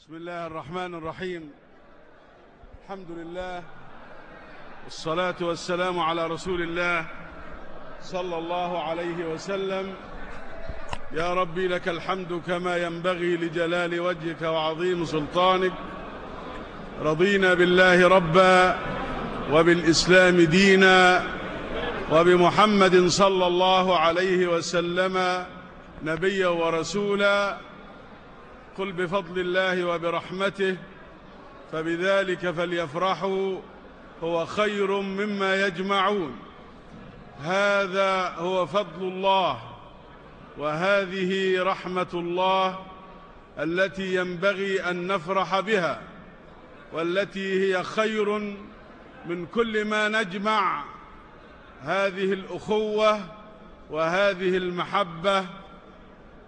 بسم الله الرحمن الرحيم. الحمد لله والصلاة والسلام على رسول الله صلى الله عليه وسلم. يا ربي لك الحمد كما ينبغي لجلال وجهك وعظيم سلطانك. رضينا بالله ربا وبالإسلام دينا وبمحمد صلى الله عليه وسلم نبيا ورسولا. قل بفضل الله وبرحمته فبذلك فليفرحوا هو خير مما يجمعون. هذا هو فضل الله وهذه رحمة الله التي ينبغي أن نفرح بها، والتي هي خير من كل ما نجمع. هذه الأخوة وهذه المحبة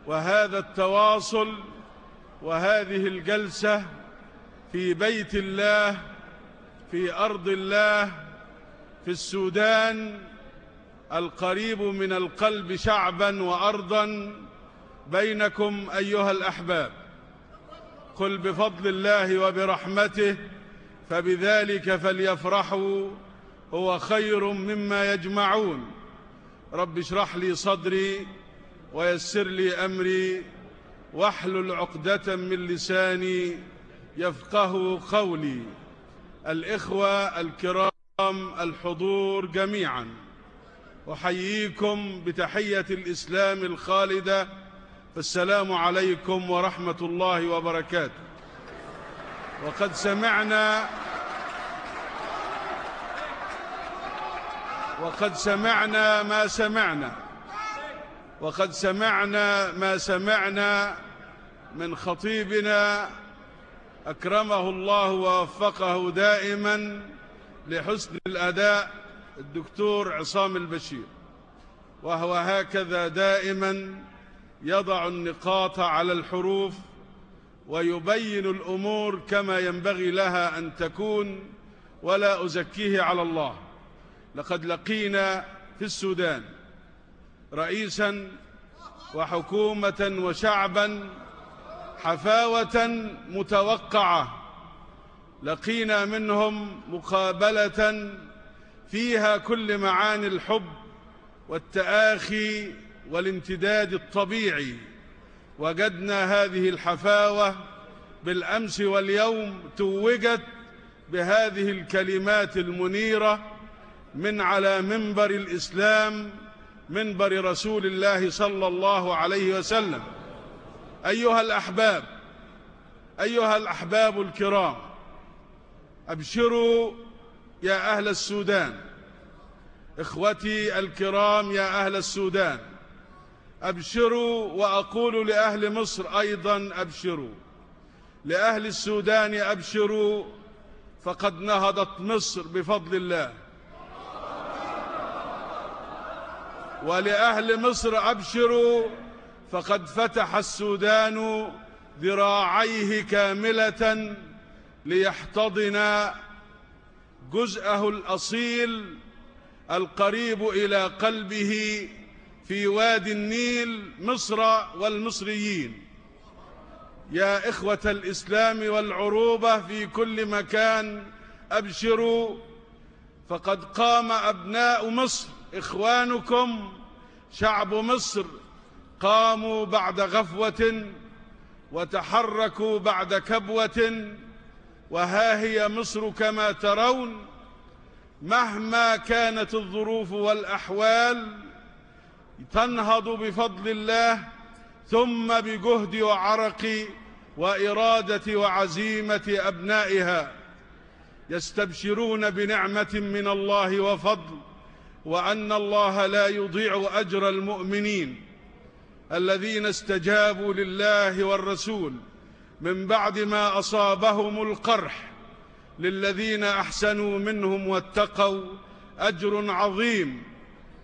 وهذا التواصل وهذه الجلسة في بيت الله، في أرض الله، في السودان القريب من القلب شعبا وأرضا، بينكم أيها الأحباب. قل بفضل الله وبرحمته فبذلك فليفرحوا هو خير مما يجمعون. رب اشرح لي صدري ويسر لي أمري واحلل عقدة من لساني يفقه قولي. الإخوة الكرام الحضور جميعا، أحييكم بتحية الإسلام الخالدة، فالسلام عليكم ورحمة الله وبركاته. وقد سمعنا ما سمعنا من خطيبنا أكرمه الله ووفقه دائما لحسن الأداء، الدكتور عصام البشير، وهو هكذا دائما يضع النقاط على الحروف ويبين الأمور كما ينبغي لها أن تكون، ولا أزكيه على الله. لقد لقينا في السودان رئيسا وحكومة وشعبا حفاوة متوقعة، لقينا منهم مقابلة فيها كل معاني الحب والتآخي والامتداد الطبيعي. وجدنا هذه الحفاوة بالأمس واليوم توجت بهذه الكلمات المنيرة من على منبر الإسلام، منبر رسول الله صلى الله عليه وسلم. أيها الأحباب الكرام، أبشروا يا أهل السودان، إخوتي الكرام يا أهل السودان، أبشروا. وأقول لأهل مصر أيضا أبشروا، لأهل السودان أبشروا، فقد نهضت مصر بفضل الله. ولأهل مصر أبشروا، فقد فتح السودان ذراعيه كاملة ليحتضن جزءه الأصيل القريب إلى قلبه في وادي النيل، مصر والمصريين. يا إخوة الإسلام والعروبة في كل مكان أبشروا، فقد قام أبناء مصر إخوانكم شعب مصر، قاموا بعد غفوة وتحركوا بعد كبوة، وها هي مصر كما ترون، مهما كانت الظروف والأحوال تنهض بفضل الله، ثم بجهد وعرق وإرادة وعزيمة أبنائها، يستبشرون بنعمة من الله وفضل، وأن الله لا يضيع أجر المؤمنين الذين استجابوا لله والرسول من بعد ما أصابهم القرح. للذين أحسنوا منهم واتقوا أجر عظيم.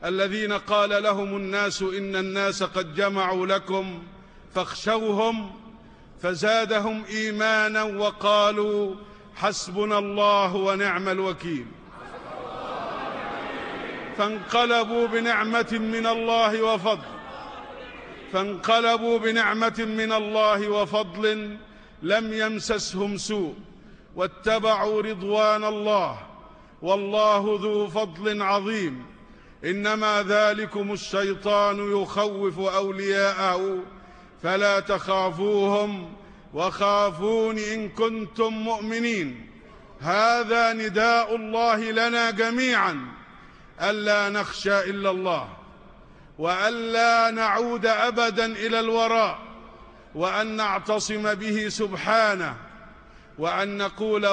الذين قال لهم الناس إن الناس قد جمعوا لكم فاخشوهم فزادهم إيمانا وقالوا حسبنا الله ونعم الوكيل. فانقلبوا بنعمة من الله وفضل لم يمسسهم سوء واتبعوا رضوان الله، والله ذو فضل عظيم. إنما ذلكم الشيطان يخوف أولياءه فلا تخافوهم وخافون إن كنتم مؤمنين. هذا نداء الله لنا جميعا، ألا نخشى إلا الله، وألا نعود أبدا إلى الوراء، وأن نعتصم به سبحانه، وأن نقول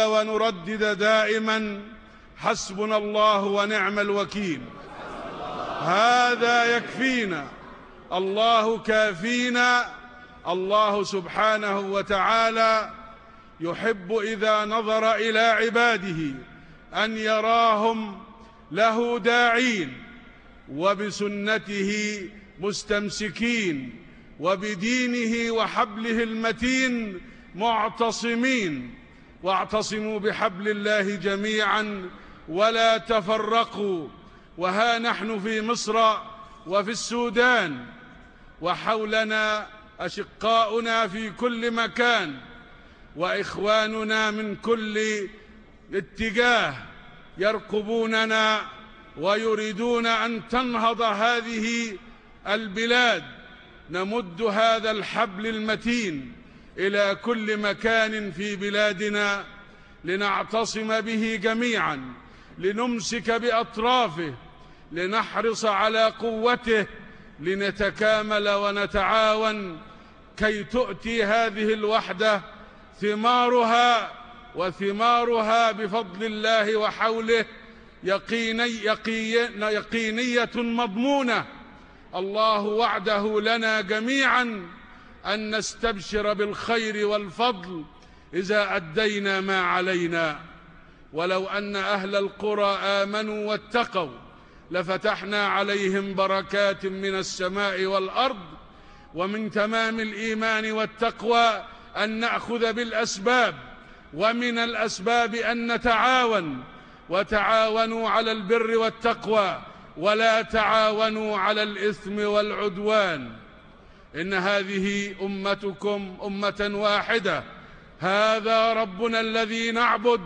ونردد دائما حسبنا الله ونعم الوكيل. هذا يكفينا، الله كافينا. الله سبحانه وتعالى يحب إذا نظر إلى عباده أن يراهم له داعين، وبسنته مستمسكين، وبدينه وحبله المتين معتصمين. واعتصموا بحبل الله جميعا ولا تفرقوا. وها نحن في مصر وفي السودان، وحولنا أشقاؤنا في كل مكان، وإخواننا من كل اتجاه يرقبوننا ويريدون أن تنهض هذه البلاد. نمد هذا الحبل المتين إلى كل مكان في بلادنا لنعتصم به جميعا، لنمسك بأطرافه، لنحرص على قوته، لنتكامل ونتعاون كي تؤتي هذه الوحدة ثمارها بفضل الله وحوله يقينية مضمونة. الله وعده لنا جميعا أن نستبشر بالخير والفضل إذا أدينا ما علينا. ولو أن أهل القرى آمنوا واتقوا لفتحنا عليهم بركات من السماء والأرض. ومن تمام الإيمان والتقوى أن نأخذ بالأسباب، ومن الأسباب أن نتعاون. وتعاونوا على البر والتقوى ولا تعاونوا على الإثم والعدوان. إن هذه أمتكم أمة واحدة، هذا ربنا الذي نعبد،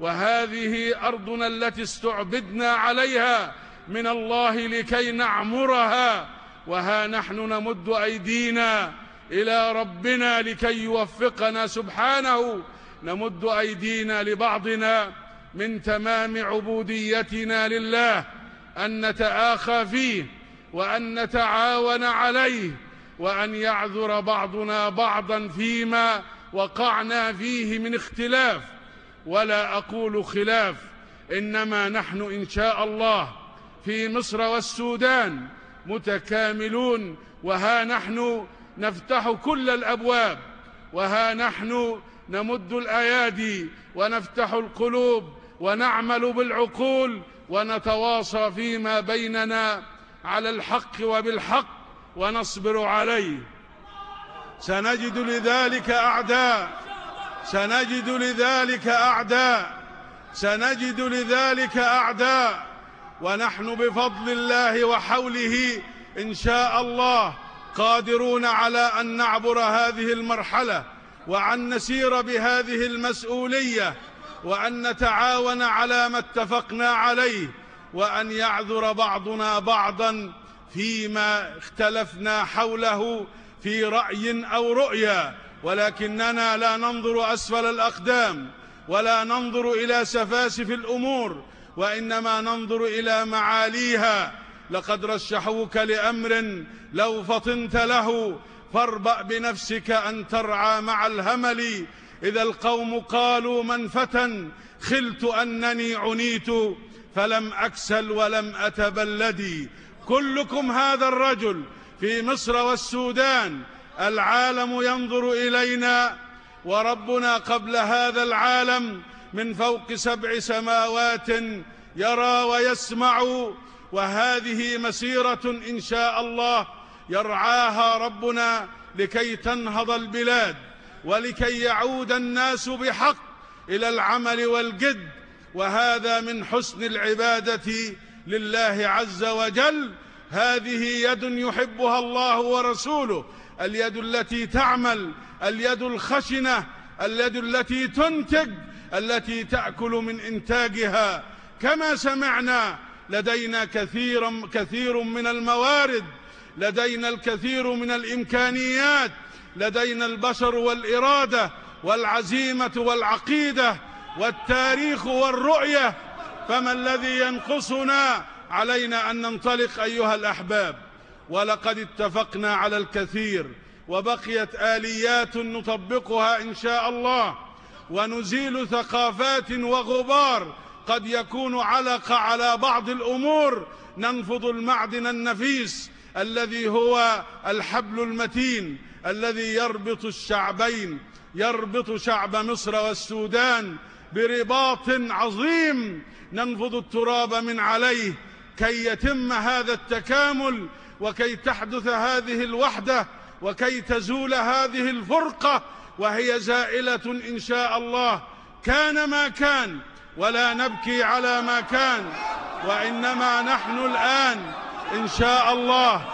وهذه أرضنا التي استعبدنا عليها من الله لكي نعمرها. وها نحن نمد أيدينا إلى ربنا لكي يوفقنا سبحانه، نمد أيدينا لبعضنا من تمام عبوديتنا لله أن نتآخى فيه، وأن نتعاون عليه، وأن يعذر بعضنا بعضا فيما وقعنا فيه من اختلاف. ولا أقول خلاف، إنما نحن إن شاء الله في مصر والسودان متكاملون. وها نحن نفتح كل الأبواب، وها نحن نمد الأيادي ونفتح القلوب ونعمل بالعقول، ونتواصى فيما بيننا على الحق وبالحق ونصبر عليه. سنجد لذلك أعداء، ونحن بفضل الله وحوله إن شاء الله قادرون على أن نعبر هذه المرحلة، وأن نسير بهذه المسؤولية، وأن نتعاون على ما اتفقنا عليه، وأن يعذر بعضنا بعضا فيما اختلفنا حوله في رأي أو رؤيا. ولكننا لا ننظر أسفل الأقدام، ولا ننظر إلى سفاسف الأمور، وإنما ننظر إلى معاليها. لقد رشحوك لأمر لو فطنت له فاربأ بنفسك أن ترعى مع الهمل. إذا القوم قالوا من فتن خلت أنني عنيت فلم أكسل ولم أتبلدي. كلكم هذا الرجل في مصر والسودان. العالم ينظر إلينا، وربنا قبل هذا العالم من فوق 7 سماوات يرى ويسمع. وهذه مسيرة إن شاء الله يرعاها ربنا لكي تنهض البلاد، ولكي يعود الناس بحق إلى العمل والجد. وهذا من حسن العبادة لله عز وجل، هذه يد يحبها الله ورسوله، اليد التي تعمل، اليد الخشنة، اليد التي تنتج، التي تأكل من إنتاجها. كما سمعنا لدينا كثير من الموارد، لدينا الكثير من الإمكانيات، لدينا البشر والإرادة والعزيمة والعقيدة والتاريخ والرؤية، فما الذي ينقصنا؟ علينا أن ننطلق أيها الأحباب. ولقد اتفقنا على الكثير، وبقيت آليات نطبقها إن شاء الله، ونزيل ثقافات وغبار قد يكون علق على بعض الأمور. ننفض المعدن النفيس الذي هو الحبل المتين الذي يربط الشعبين، يربط شعب مصر والسودان برباط عظيم. ننفض التراب من عليه كي يتم هذا التكامل، وكي تحدث هذه الوحدة، وكي تزول هذه الفرقة، وهي زائلة إن شاء الله. كان ما كان، ولا نبكي على ما كان، وإنما نحن الآن إن شاء الله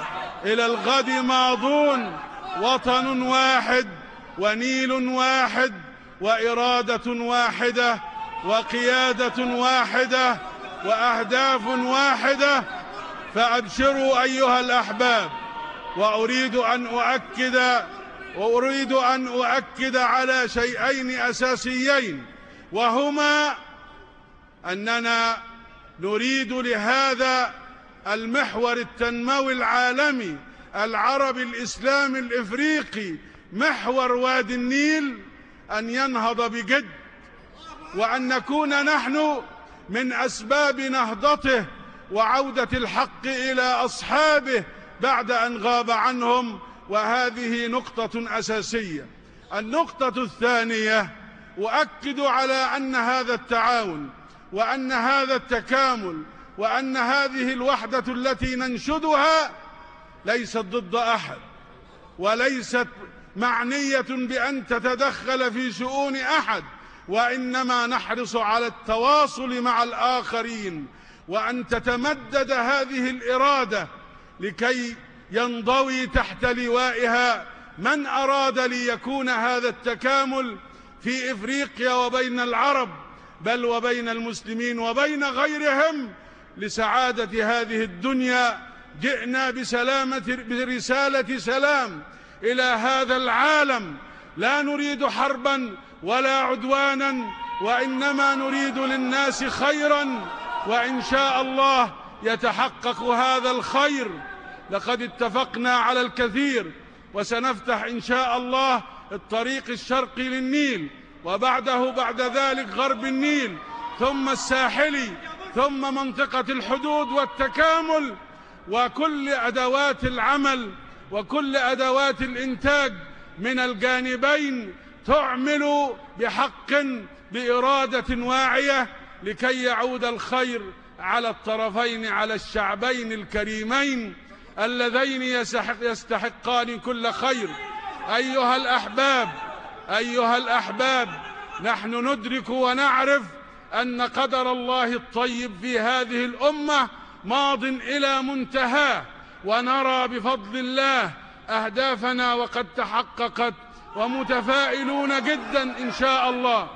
إلى الغد ماضون. وطن واحد، ونيل واحد، وإرادة واحدة، وقيادة واحدة، وأهداف واحدة. فأبشروا أيها الأحباب. وأريد أن أؤكد على شيئين أساسيين، وهما أننا نريد لهذا المحور التنموي العالمي العربي الإسلامي الإفريقي، محور وادي النيل، أن ينهض بجد، وأن نكون نحن من أسباب نهضته وعودة الحق إلى أصحابه بعد أن غاب عنهم. وهذه نقطة أساسية. النقطة الثانية، أؤكد على أن هذا التعاون، وأن هذا التكامل، وأن هذه الوحدة التي ننشدها ليست ضد أحد، وليست معنية بأن تتدخل في شؤون أحد، وإنما نحرص على التواصل مع الآخرين، وأن تتمدد هذه الإرادة لكي ينضوي تحت لوائها من أراد ليكون هذا التكامل في إفريقيا وبين العرب، بل وبين المسلمين وبين غيرهم، لسعادة هذه الدنيا. جئنا برسالة سلام إلى هذا العالم. لا نريد حربا ولا عدوانا، وإنما نريد للناس خيرا، وإن شاء الله يتحقق هذا الخير. لقد اتفقنا على الكثير، وسنفتح إن شاء الله الطريق الشرقي للنيل، وبعده بعد ذلك غرب النيل، ثم الساحلي، ثم منطقة الحدود والتكامل، وكل أدوات العمل وكل أدوات الإنتاج من الجانبين تعمل بحق بإرادة واعية لكي يعود الخير على الطرفين، على الشعبين الكريمين اللذين يستحقان كل خير. أيها الأحباب، نحن ندرك ونعرف أن قدر الله الطيب في هذه الأمة ماض إلى منتهاه، ونرى بفضل الله أهدافنا وقد تحققت، ومتفائلون جدا إن شاء الله.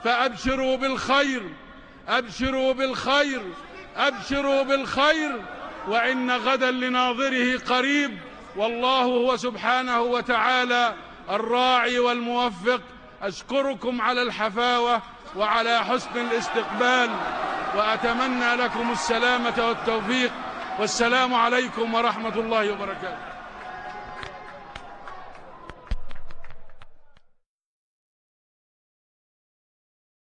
فأبشروا بالخير، أبشروا بالخير، أبشروا بالخير، وإن غدا لناظره قريب، والله هو سبحانه وتعالى الراعي والموفق. أشكركم على الحفاوة وعلى حسن الاستقبال، وأتمنى لكم السلامة والتوفيق، والسلام عليكم ورحمة الله وبركاته.